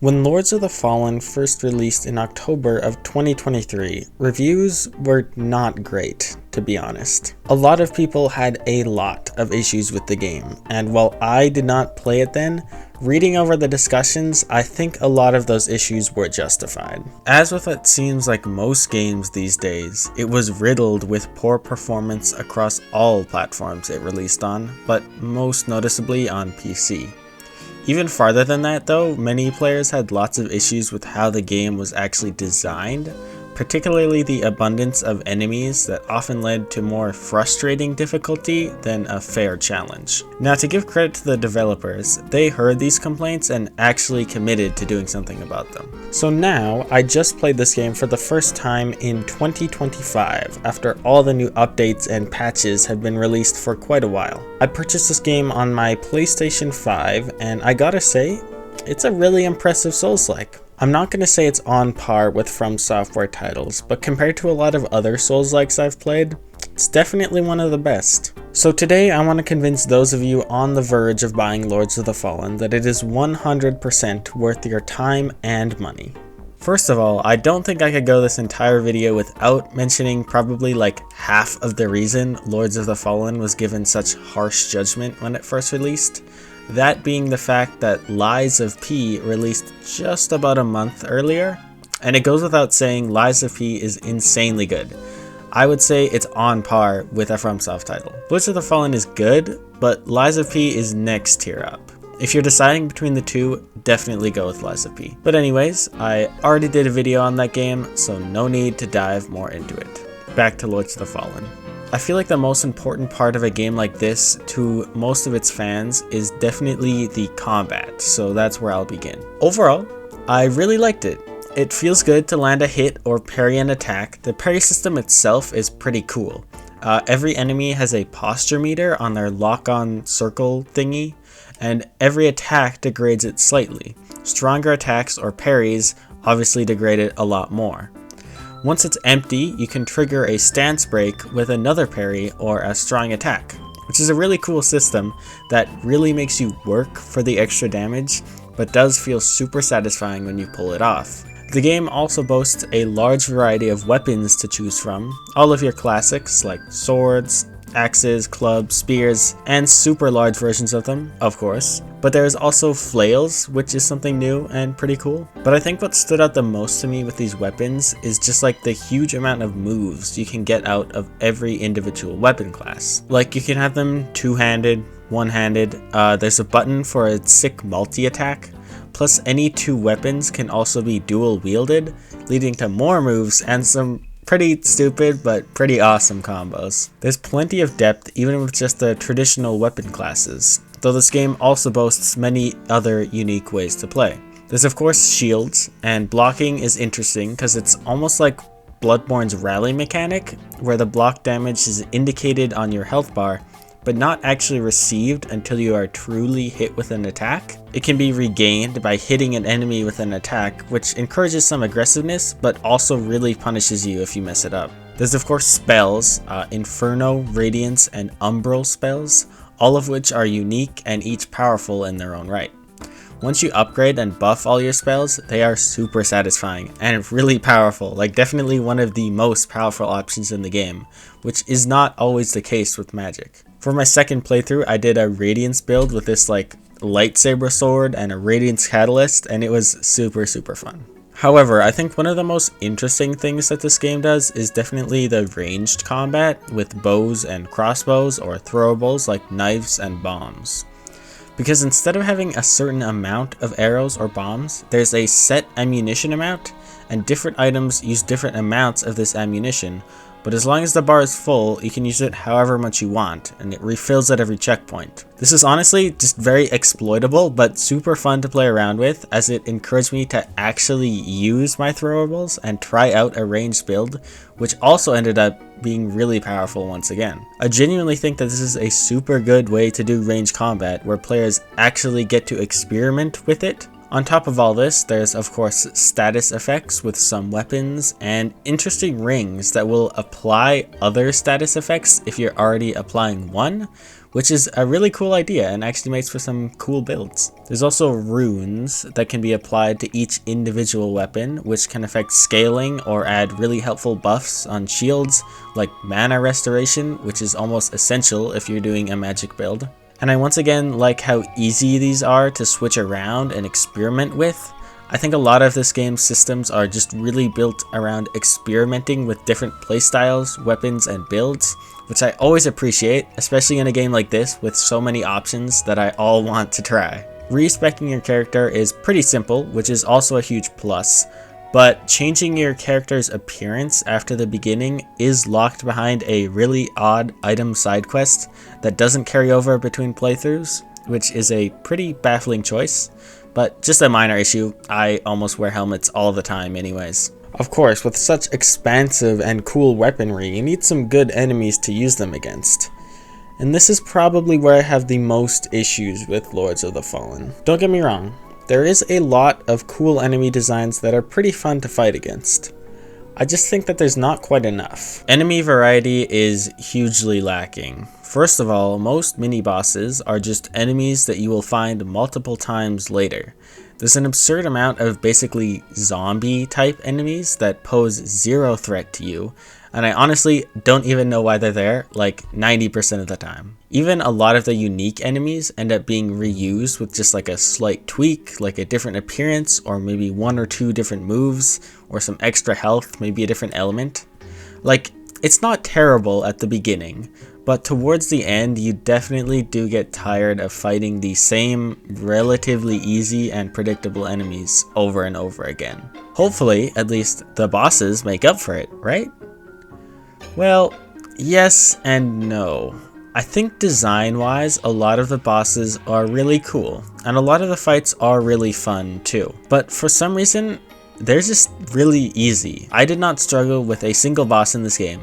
When Lords of the Fallen first released in October of 2023, reviews were not great, to be honest. A lot of people had a lot of issues with the game, and while I did not play it then, reading over the discussions, I think a lot of those issues were justified. As with what seems like most games these days, it was riddled with poor performance across all platforms it released on, but most noticeably on PC. Even farther than that though, many players had lots of issues with how the game was actually designed, particularly the abundance of enemies that often led to more frustrating difficulty than a fair challenge. Now, to give credit to the developers, they heard these complaints and actually committed to doing something about them. So now, I just played this game for the first time in 2025, after all the new updates and patches have been released for quite a while. I purchased this game on my PlayStation 5, and I gotta say, it's a really impressive Souls-like. I'm not going to say it's on par with From Software titles, but compared to a lot of other Souls-likes I've played, it's definitely one of the best. So today I want to convince those of you on the verge of buying Lords of the Fallen that it is 100% worth your time and money. First of all, I don't think I could go this entire video without mentioning probably like half of the reason Lords of the Fallen was given such harsh judgment when it first released. That being the fact that Lies of P released just about a month earlier, and it goes without saying Lies of P is insanely good. I would say it's on par with a FromSoft title. Lords of the Fallen is good, but Lies of P is next tier up. If you're deciding between the two, definitely go with Lies of P. But anyways, I already did a video on that game, so no need to dive more into it. Back to Lords of the Fallen. I feel like the most important part of a game like this to most of its fans is definitely the combat, so that's where I'll begin. Overall, I really liked it. It feels good to land a hit or parry an attack. The parry system itself is pretty cool. Every enemy has a posture meter on their lock-on circle thingy, and every attack degrades it slightly. Stronger attacks or parries obviously degrade it a lot more. Once it's empty, you can trigger a stance break with another parry or a strong attack, which is a really cool system that really makes you work for the extra damage, but does feel super satisfying when you pull it off. The game also boasts a large variety of weapons to choose from, all of your classics like swords, axes, clubs, spears, and super large versions of them, of course. But there's also flails, which is something new and pretty cool. But I think what stood out the most to me with these weapons is just like the huge amount of moves you can get out of every individual weapon class. Like you can have them two-handed, one-handed, there's a button for a sick multi-attack, plus any two weapons can also be dual-wielded, leading to more moves and some pretty stupid but pretty awesome combos. There's plenty of depth even with just the traditional weapon classes, though this game also boasts many other unique ways to play. There's of course shields, and blocking is interesting because it's almost like Bloodborne's rally mechanic, where the block damage is indicated on your health bar, but not actually received until you are truly hit with an attack. It can be regained by hitting an enemy with an attack, which encourages some aggressiveness, but also really punishes you if you mess it up. There's of course spells, Inferno, Radiance, and Umbral spells, all of which are unique and each powerful in their own right. Once you upgrade and buff all your spells, they are super satisfying and really powerful, like definitely one of the most powerful options in the game, which is not always the case with magic. For my second playthrough, I did a Radiance build with this like lightsaber sword and a Radiance catalyst, and it was super fun. However, I think one of the most interesting things that this game does is definitely the ranged combat with bows and crossbows or throwables like knives and bombs. Because instead of having a certain amount of arrows or bombs, there's a set ammunition amount, and different items use different amounts of this ammunition, but as long as the bar is full, you can use it however much you want, and it refills at every checkpoint. This is honestly just very exploitable, but super fun to play around with, as it encouraged me to actually use my throwables and try out a ranged build, which also ended up being really powerful once again. I genuinely think that this is a super good way to do ranged combat, where players actually get to experiment with it. On top of all this, there's of course status effects with some weapons, and interesting rings that will apply other status effects if you're already applying one, which is a really cool idea and actually makes for some cool builds. There's also runes that can be applied to each individual weapon, which can affect scaling or add really helpful buffs on shields, like mana restoration, which is almost essential if you're doing a magic build. And I once again like how easy these are to switch around and experiment with. I think a lot of this game's systems are just really built around experimenting with different playstyles, weapons, and builds, which I always appreciate, especially in a game like this with so many options that I all want to try. Respecing your character is pretty simple, which is also a huge plus, but changing your character's appearance after the beginning is locked behind a really odd item side quest that doesn't carry over between playthroughs, which is a pretty baffling choice. But just a minor issue, I almost wear helmets all the time anyways. Of course, with such expansive and cool weaponry, you need some good enemies to use them against. And this is probably where I have the most issues with Lords of the Fallen. Don't get me wrong, there is a lot of cool enemy designs that are pretty fun to fight against. I just think that there's not quite enough. Enemy variety is hugely lacking. First of all, most mini-bosses are just enemies that you will find multiple times later. There's an absurd amount of basically zombie-type enemies that pose zero threat to you, and I honestly don't even know why they're there, like 90% of the time. Even a lot of the unique enemies end up being reused with just like a slight tweak, like a different appearance, or maybe one or two different moves, or some extra health, maybe a different element. Like, it's not terrible at the beginning, but towards the end you definitely do get tired of fighting the same relatively easy and predictable enemies over and over again. Hopefully, at least the bosses make up for it, right? Well, yes and no. I think design-wise, a lot of the bosses are really cool, and a lot of the fights are really fun too. But for some reason, they're just really easy. I did not struggle with a single boss in this game.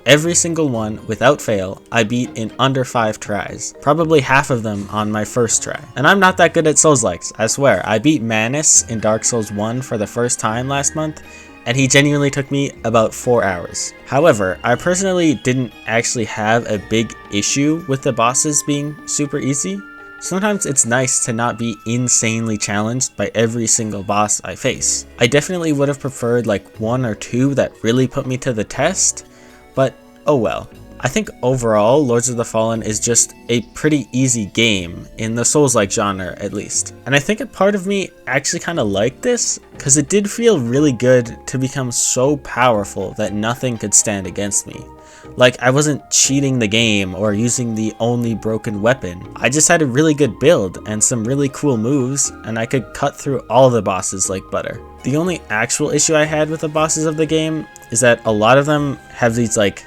Every single one, without fail, I beat in under 5 tries. Probably half of them on my first try. And I'm not that good at Souls-likes, I swear. I beat Manus in Dark Souls 1 for the first time last month, and he genuinely took me about 4 hours. However, I personally didn't actually have a big issue with the bosses being super easy. Sometimes it's nice to not be insanely challenged by every single boss I face. I definitely would have preferred like 1 or 2 that really put me to the test, but oh well. I think overall, Lords of the Fallen is just a pretty easy game, in the Souls-like genre at least. And I think a part of me actually kind of liked this, because it did feel really good to become so powerful that nothing could stand against me. Like, I wasn't cheating the game or using the only broken weapon. I just had a really good build and some really cool moves, and I could cut through all the bosses like butter. The only actual issue I had with the bosses of the game is that a lot of them have these like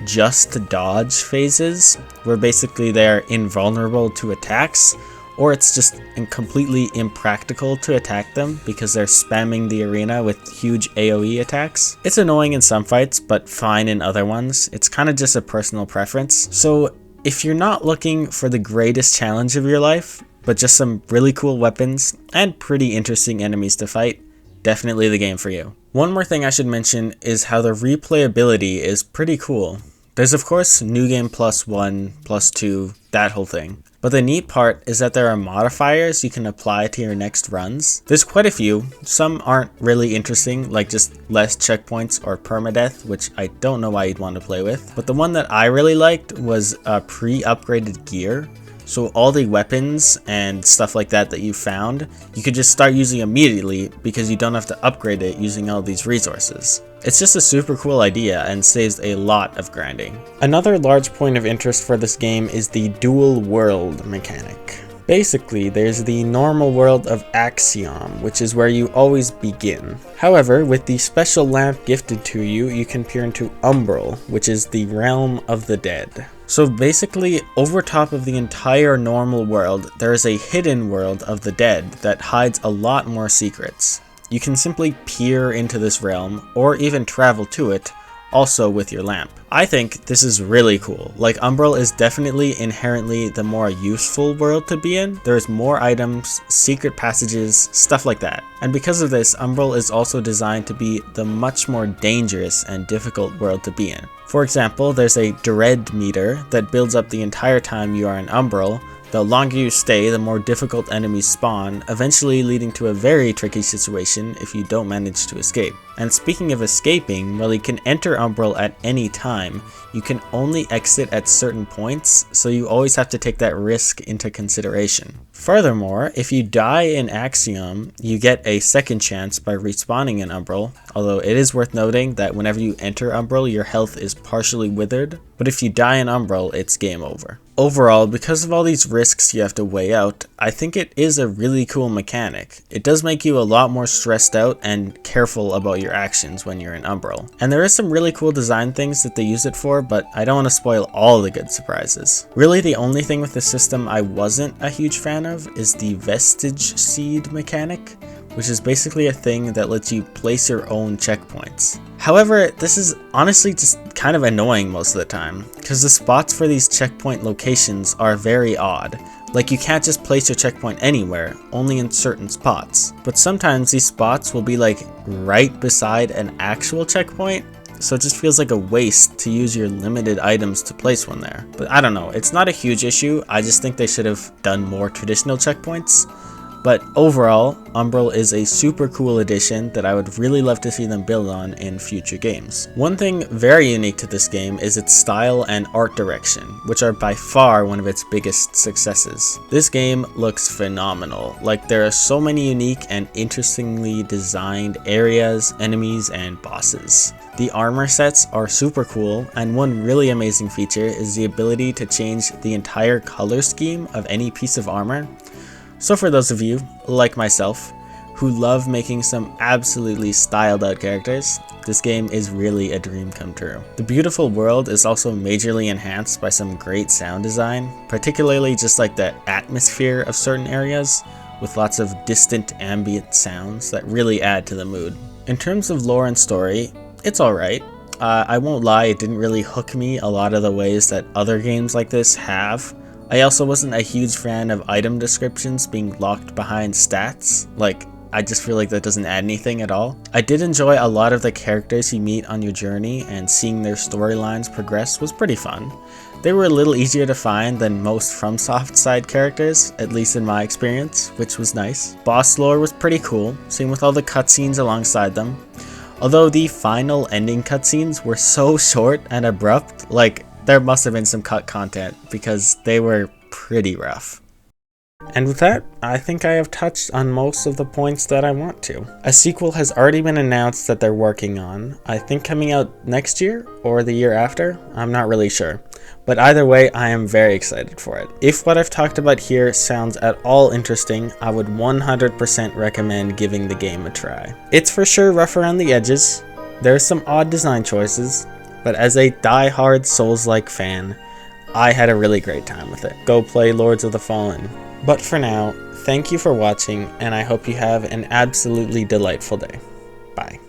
just to dodge phases, where basically they're invulnerable to attacks, or it's just completely impractical to attack them because they're spamming the arena with huge AoE attacks. It's annoying in some fights, but fine in other ones. It's kind of just a personal preference. So if you're not looking for the greatest challenge of your life, but just some really cool weapons and pretty interesting enemies to fight, definitely the game for you. One more thing I should mention is how the replayability is pretty cool. There's of course New Game Plus 1, Plus 2, that whole thing. But the neat part is that there are modifiers you can apply to your next runs. There's quite a few. Some aren't really interesting, like just less checkpoints or permadeath, which I don't know why you'd want to play with. But the one that I really liked was pre-upgraded gear. So all the weapons and stuff like that you found, you could just start using immediately because you don't have to upgrade it using all these resources. It's just a super cool idea and saves a lot of grinding. Another large point of interest for this game is the dual world mechanic. Basically, there's the normal world of Axiom, which is where you always begin. However, with the special lamp gifted to you, you can peer into Umbral, which is the realm of the dead. So basically, over top of the entire normal world, there is a hidden world of the dead that hides a lot more secrets. You can simply peer into this realm, or even travel to it, also with your lamp. I think this is really cool. Like, Umbral is definitely inherently the more useful world to be in. There's more items, secret passages, stuff like that. And because of this, Umbral is also designed to be the much more dangerous and difficult world to be in. For example, there's a dread meter that builds up the entire time you are in Umbral. The longer you stay, the more difficult enemies spawn, eventually leading to a very tricky situation if you don't manage to escape. And speaking of escaping, while you can enter Umbral at any time, you can only exit at certain points, so you always have to take that risk into consideration. Furthermore, if you die in Axiom, you get a second chance by respawning in Umbral, although it is worth noting that whenever you enter Umbral, your health is partially withered, but if you die in Umbral, it's game over. Overall, because of all these risks you have to weigh out, I think it is a really cool mechanic. It does make you a lot more stressed out and careful about your actions when you're in Umbral. And there is some really cool design things that they use it for, but I don't want to spoil all the good surprises. Really, the only thing with the system I wasn't a huge fan of is the vestige seed mechanic, which is basically a thing that lets you place your own checkpoints. However, this is honestly just kind of annoying most of the time, because the spots for these checkpoint locations are very odd. Like, you can't just place your checkpoint anywhere, only in certain spots. But sometimes these spots will be like right beside an actual checkpoint, so it just feels like a waste to use your limited items to place one there. But I don't know, it's not a huge issue, I just think they should have done more traditional checkpoints. But overall, Umbral is a super cool addition that I would really love to see them build on in future games. One thing very unique to this game is its style and art direction, which are by far one of its biggest successes. This game looks phenomenal. Like, there are so many unique and interestingly designed areas, enemies, and bosses. The armor sets are super cool, and one really amazing feature is the ability to change the entire color scheme of any piece of armor. So for those of you, like myself, who love making some absolutely styled out characters, this game is really a dream come true. The beautiful world is also majorly enhanced by some great sound design, particularly just like the atmosphere of certain areas, with lots of distant ambient sounds that really add to the mood. In terms of lore and story, it's alright. I won't lie, it didn't really hook me a lot of the ways that other games like this have. I also wasn't a huge fan of item descriptions being locked behind stats. Like, I just feel like that doesn't add anything at all. I did enjoy a lot of the characters you meet on your journey, and seeing their storylines progress was pretty fun. They were a little easier to find than most FromSoft side characters, at least in my experience, which was nice. Boss lore was pretty cool, same with all the cutscenes alongside them. Although the final ending cutscenes were so short and abrupt, like, there must have been some cut content because they were pretty rough. And with that, I think I have touched on most of the points that I want to. A sequel has already been announced that they're working on, I think coming out next year or the year after, I'm not really sure. But either way, I am very excited for it. If what I've talked about here sounds at all interesting, I would 100% recommend giving the game a try. It's for sure rough around the edges, there are some odd design choices, but as a die-hard Souls-like fan, I had a really great time with it. Go play Lords of the Fallen. But for now, thank you for watching, and I hope you have an absolutely delightful day. Bye.